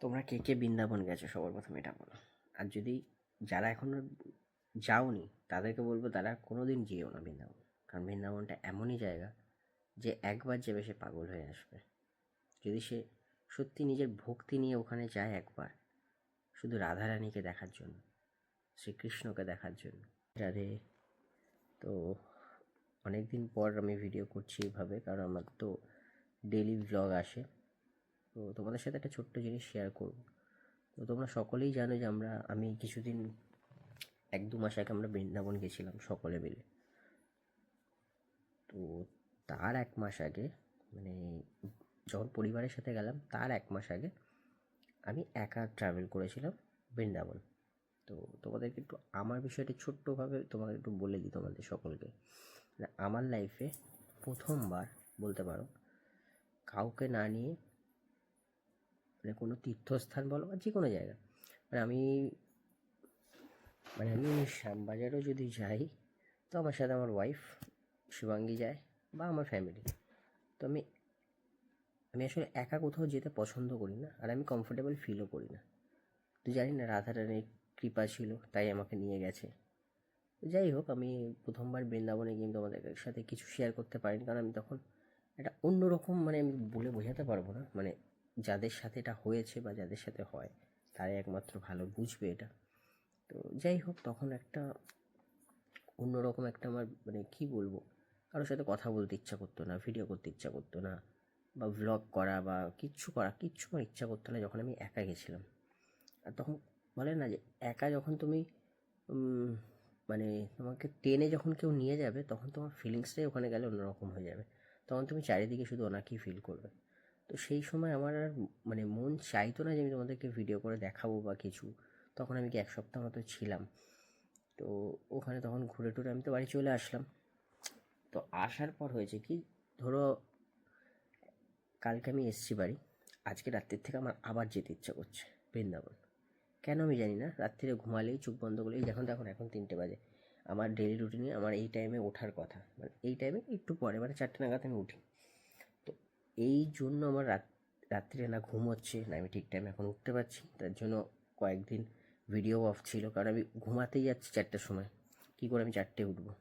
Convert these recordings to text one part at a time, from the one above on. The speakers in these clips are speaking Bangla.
তোমরা কে কে বৃন্দাবন গেছো সবার প্রথমে এটা বলো। আর যদি যারা এখনো যাওনি তাদেরকে বলবো তারা কোনোদিন যেও না বৃন্দাবন। কারণ বৃন্দাবনটা এমনই জায়গা যে একবার যাবে সে পাগল হয়ে আসবে। যদি সে সত্যি নিজের ভক্তি নিয়ে ওখানে যায় একবার, শুধু রাধারানীকে দেখার জন্য, শ্রীকৃষ্ণকে দেখার জন্য। রাধে। তো অনেক দিন পর আমি ভিডিও করছি এইভাবে, কারণ আমার তো ডেইলি ব্লগ আসে। তো তোমাদের সাথে একটা ছোট্ট জিনিস শেয়ার করব। তো তোমরা সকলেই জানো যে আমি কিছুদিন 1-2 মাস আগে আমরা বৃন্দাবন গেছিলাম সকলে মিলে। তো তার 1 মাস আগে, মানে যখন পরিবারের সাথে গেলাম তার 1 মাস আগে আমি একা ট্রাভেল করেছিলাম বৃন্দাবন। তো তোমাদেরকে একটু আমার বিষয়টা ছোট্টভাবে তোমাদের একটু বলে দিই তোমাদের সকলকে। আমার লাইফে প্রথমবার বলতে পারো কাউকে না নিয়ে, মানে কোনো তীর্থস্থান বলো বা যে কোনো জায়গা, আমি শ্যামবাজারও যদি যাই তো আমার সাথে আমার ওয়াইফ শিবাঙ্গী যায় বা আমার ফ্যামিলি। তো আমি আসলে একা কোথাও যেতে পছন্দ করি না, আর আমি কমফোর্টেবল ফিলও করি না। তো জানি না রাধারানীর কৃপা ছিল তাই আমাকে নিয়ে গেছে। যাই হোক, আমি প্রথমবার বৃন্দাবনে গিয়ে তোমাদের সাথে কিছু শেয়ার করতে পারিনি, কারণ আমি তখন একটা অন্যরকম, আমি বলে বোঝাতে পারবো না, যাদের সাথে এটা হয়েছে বা যাদের সাথে হয় তারাই একমাত্র ভালো বুঝবে এটা। তো যাই হোক, তখন একটা অন্যরকম একটা আমার কী বলবো, কারোর সাথে কথা বলতে ইচ্ছা করতো না, ভিডিও করতে ইচ্ছা করতো না, বা ভ্লগ করা বা কিচ্ছু আমার ইচ্ছা করতো না যখন আমি একা গেছিলাম। আর তখন বলে না যে একা যখন তুমি তোমাকে টেনে যখন কেউ নিয়ে যাবে তখন তোমার ফিলিংসটাই ওখানে গেলে অন্যরকম হয়ে যাবে। তখন তুমি চারিদিকে শুধু ওনাকেই ফিল করবে। তো সেই সময় আমার আর মন চাইতো না যে আমি তোমাদেরকে ভিডিও করে দেখাবো বা কিছু। তখন আমি কি 1 সপ্তাহ মতো ছিলাম। তো ওখানে তখন ঘুরে টুরে আমি তো বাড়ি চলে আসলাম। তো আসার পর হয়েছে কি, ধরো কালকে আমি এসছি বাড়ি, আজকে রাত্রির থেকে আমার আবার যেতে ইচ্ছা করছে বৃন্দাবন। কেন আমি জানি না, রাত্রিরে ঘুমালেই চোখ বন্ধ করলেই, এখন 3টে বাজে, আমার ডেলি রুটিনে আমার এই টাইমে ওঠার কথা, এই টাইমে একটু পরে 4টে নাগাদ আমি উঠি। তো এই জন্য আমার রাত্রিরে না ঘুম হচ্ছে না, আমি ঠিক টাইমে এখন উঠতে পারছি। তার জন্য কয়েকদিন ভিডিও অফ ছিল, কারণ আমি ঘুমাতেই যাচ্ছি 4টের সময়, কী করে আমি 4টে উঠবো।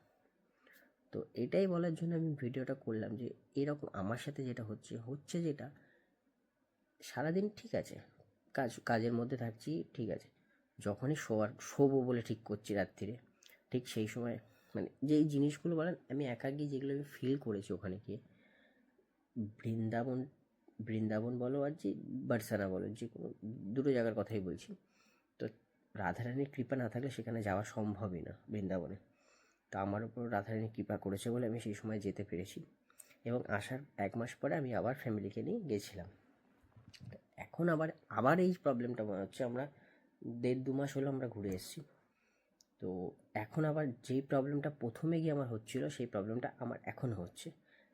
তো এটাই বলার জন্য আমি ভিডিওটা করলাম যে এরকম আমার সাথে যেটা হচ্ছে যেটা সারাদিন ঠিক আছে, কাজের মধ্যে থাকছি ঠিক আছে, যখনই শোবো বলে ঠিক করছি রাত্রিরে, ঠিক সেই সময় যেই জিনিসগুলো বলেন আমি একা গিয়ে যেগুলো আমি ফিল করেছি ওখানে গিয়ে, বৃন্দাবন বৃন্দাবন বলো আর যে বারসানা বলো, যে কোনো দুটো জায়গার কথাই বলছি। তো রাধারানীর কৃপা না থাকলে সেখানে যাওয়া সম্ভবই না বৃন্দাবনে। তো আমার উপর রাধারানী কৃপা করেছে বলে আমি সেই সময় যেতে পেরেছি, এবং আসার 1 মাস পরে আমি আবার ফ্যামিলিকে নিয়ে গেছিলাম। এখন আবার এই প্রবলেমটা মনে হচ্ছে, আমরা 1.5-2 মাস হলো আমরা ঘুরে এসেছি। তো এখন আবার যেই প্রবলেমটা প্রথমে গিয়ে আমার হচ্ছিলো সেই প্রবলেমটা আমার এখনও হচ্ছে।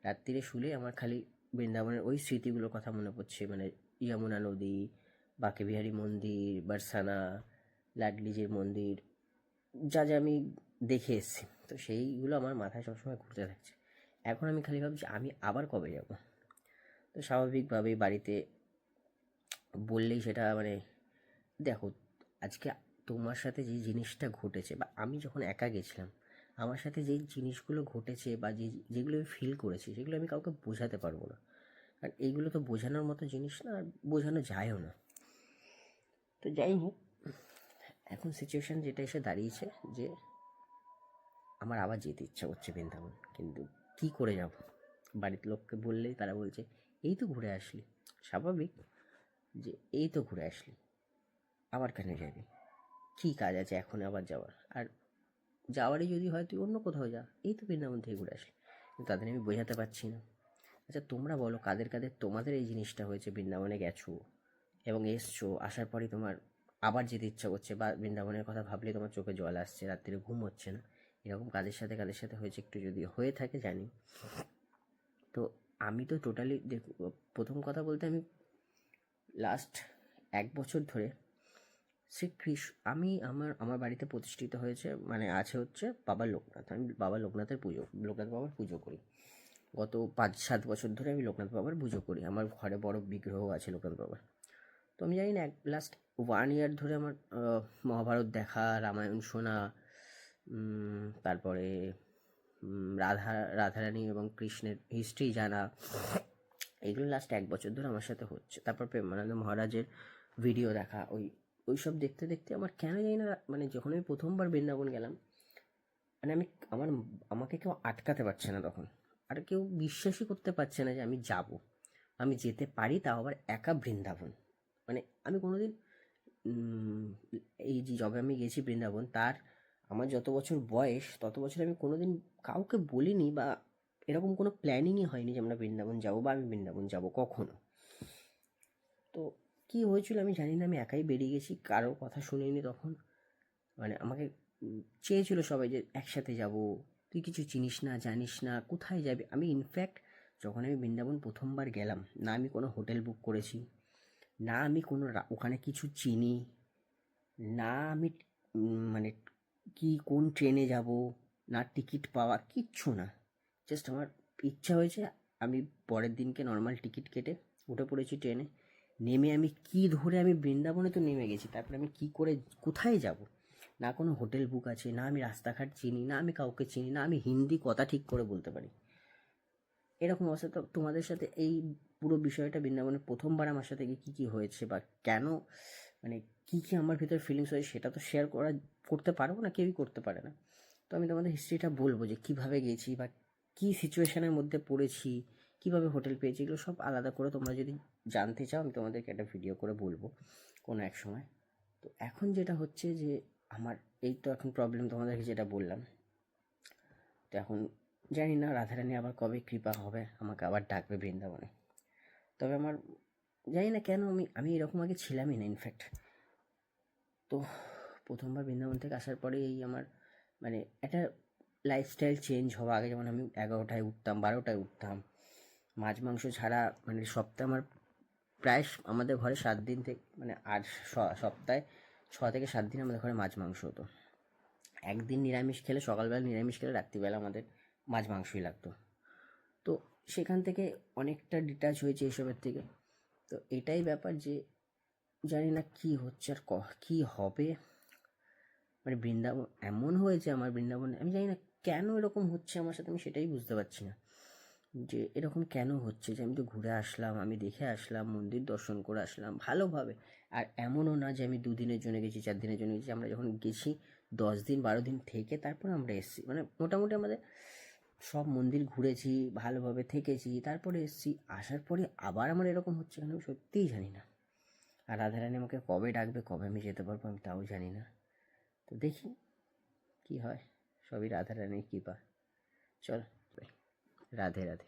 রাত্রিরে শুলে আমার খালি বৃন্দাবনের ওই স্মৃতিগুলোর কথা মনে পড়ছে, যমুনা নদী, বাঁকে বিহারী মন্দির, বারসানা, লাডলিজির মন্দির, যা যা আমি দেখে এসেছি, তো সেইগুলো আমার মাথায় সবসময় ঘুরতে থাকছে। এখন আমি খালি ভাবছি আমি আবার কবে যাব। তো স্বাভাবিকভাবেই বাড়িতে বললেই সেটা দেখো, আজকে তোমার সাথে যে জিনিসটা ঘটেছে, বা আমি যখন একা গেছিলাম আমার সাথে যেই জিনিসগুলো ঘটেছে বা যেগুলো আমি ফিল করেছি সেগুলো আমি কাউকে বোঝাতে পারবো না, কারণ এইগুলো তো বোঝানোর মতো জিনিস না, আর বোঝানো যায়ও না। তো যাই হোক, এখন সিচুয়েশান যেটা এসে দাঁড়িয়েছে যে আমার আবার যেতে ইচ্ছা করছে বৃন্দাবন, কিন্তু কী করে যাব। বাড়ির লোককে বললেই তারা বলছে এই তো ঘুরে আসলি। স্বাভাবিক যে এই তো ঘুরে আসলি, আবার কেন যাবি, কী কাজ আছে এখন আবার যাওয়ার, আর যাওয়ারই যদি হয় তুই অন্য কোথাও যা, এই তো বৃন্দাবন থেকে ঘুরে আসলি। কিন্তু তাদের আমি বোঝাতে পারছি না। আচ্ছা তোমরা বলো, কাদের কাদের তোমাদের এই জিনিসটা হয়েছে, বৃন্দাবনে গেছো এবং এসছো, আসার পরই তোমার আবার যেতে ইচ্ছা করছে, বা বৃন্দাবনের কথা ভাবলে তোমার চোখে জল আসছে, রাত্রিরে ঘুম হচ্ছে না, এরকম কাদের সাথে হয়েছে একটু যদি হয়ে থাকে জানি। তো আমি তো টোটালি প্রথম কথা বলতে আমি লাস্ট 1 বছর ধরে শ্রীকৃষ্ণ, আমি আমার বাড়িতে প্রতিষ্ঠিত হয়েছে, আছে হচ্ছে বাবা লোকনাথ। আমি বাবা লোকনাথ বাবার পুজো করি। গত 5-7 বছর ধরে আমি লোকনাথ বাবার পুজো করি, আমার ঘরে বড় বিগ্রহ আছে লোকনাথ বাবার। তো আমি জানি না লাস্ট 1 ইয়ার ধরে আমার মহাভারত দেখা, রামায়ণ শোনা, তারপরে রাধারানী এবং কৃষ্ণের হিস্ট্রি জানা, এগুলো লাস্ট 1 বছর ধরে আমার সাথে হচ্ছে। তারপর প্রেমানন্দ মহারাজের ভিডিও দেখা, ওইসব দেখতে দেখতে আমার কেন জানি না, মানে যখন আমি প্রথমবার বৃন্দাবন গেলাম, মানে আমাকে কেউ আটকাতে পারছে না তখন, আর কেউ বিশ্বাসই করতে পারছে না যে আমি যাব, আমি যেতে পারি, তাও আবার একা বৃন্দাবন। মানে আমি কোনোদিন এই যে যবে আমি গেছি বৃন্দাবন, তার আমার যত বছর বয়স তত বছর আমি কোনোদিন কাউকে বলিনি, বা এরকম কোনো প্ল্যানিংই হয়নি যে আমরা বৃন্দাবন যাবো বা আমি বৃন্দাবন যাব কখনো। তো কি হয়েছিল আমি জানি না, আমি একাই বেরিয়ে গেছি, কারো কথা শুনিনি তখন। মানে আমাকে চেয়েছিল সবাই যে একসাথে যাব, তুই কিছু চিনিস না, জানিস না, কোথায় যাবি। আমি ইনফ্যাক্ট যখন আমি বৃন্দাবন প্রথমবার গেলাম, না আমি কোনো হোটেল বুক করেছি, না আমি কোনো ওখানে কিছু চিনি, না আমি মানে কোন ট্রেনে যাব, না টিকিট পাওয়া, কিচ্ছু না। জাস্ট আমার ইচ্ছা হয়েছে, আমি পরের দিনকে নর্মাল টিকিট কেটে উঠে পড়েছি ট্রেনে। নেমে আমি ধরে আমি বৃন্দাবনে তো নেমে গেছি, তারপরে আমি করে কোথায় যাব? না কোনো হোটেল বুক আছে, না আমি রাস্তাঘাট চিনি, না আমি কাউকে চিনি, না আমি হিন্দি কথা ঠিক করে বলতে পারি। এরকম অবস্থা। তো তোমাদের সাথে এই পুরো বিষয়টা বৃন্দাবনে প্রথমবার আমার সাথে কী হয়েছে, বা কেন, মানে কী আমার ভিতরে ফিলিংস হয়েছে, সেটা তো শেয়ার করতে পারবো না, কেউই করতে পারে না। তো আমি তোমাদের হিস্ট্রিটা বলবো যে কীভাবে গেছি, বা কী সিচুয়েশনের মধ্যে পড়েছি, কীভাবে হোটেল পেয়েছি, এগুলো সব আলাদা করে তোমরা যদি জানতে চাও, আমি তোমাদেরকে একটা ভিডিও করে বলবো কোনো এক সময়। তো এখন যেটা হচ্ছে যে আমার এই তো এখন প্রবলেম তোমাদেরকে যেটা বললাম, তো এখন জানি না রাধারানী আবার কবে কৃপা হবে, আমাকে আবার ডাকবে বৃন্দাবনে। তবে আমার জানি না কেন আমি এরকম আগে ছিলামই না ইনফ্যাক্ট। তো প্রথমবার বৃন্দাবন থেকে আসার পরে এই আমার মানে একটা লাইফস্টাইল চেঞ্জ হওয়া। আগে যেমন আমি 11টায় উঠতাম, 12টায় উঠতাম, মাছ মাংস ছাড়া, মানে সপ্তাহে আমার প্রায় আমাদের ঘরে 7 দিন থেকে, মানে সপ্তাহে 6 থেকে 7 দিন আমাদের ঘরে মাছ মাংস হতো। একদিন নিরামিষ খেলে, সকালবেলা নিরামিষ খেলে, রাত্রিবেলা আমাদের মাছ মাংসই লাগতো। তো সেখান থেকে অনেকটা ডিটাচ হয়েছে এসবের থেকে। তো এটাই ব্যাপার যে জানি না কী হচ্ছে আর কী হবে। মানে বৃন্দাবন এমন হয়েছে আমার, বৃন্দাবনে আমি জানি না কেন এরকম হচ্ছে আমার সাথে, আমি সেটাই বুঝতে পারছি না যে এরকম কেন হচ্ছে। যে আমি তো ঘুরে আসলাম, আমি দেখে আসলাম, মন্দির দর্শন করে আসলাম ভালোভাবে। আর এমনও না যে আমি 2 দিনের জন্য গেছি, 4 দিনের জন্য গেছি। আমরা যখন গেছি 10 দিন 12 দিন থেকে তারপর আমরা এসেছি। মানে মোটামুটি আমাদের সব মন্দির ঘুরেছি, ভালোভাবে থেকেছি, তারপরে এসেছি। আসার পরে আবার আমার এরকম হচ্ছে কেন আমি সত্যিই জানি না। আর রাধারানী আমাকে কবে ডাকবে, কবে আমি যেতে পারবো, আমি তাও জানি না। তো দেখি কি হয়, সবই রাধারানীর কৃপা। চল, রাধে রাধে।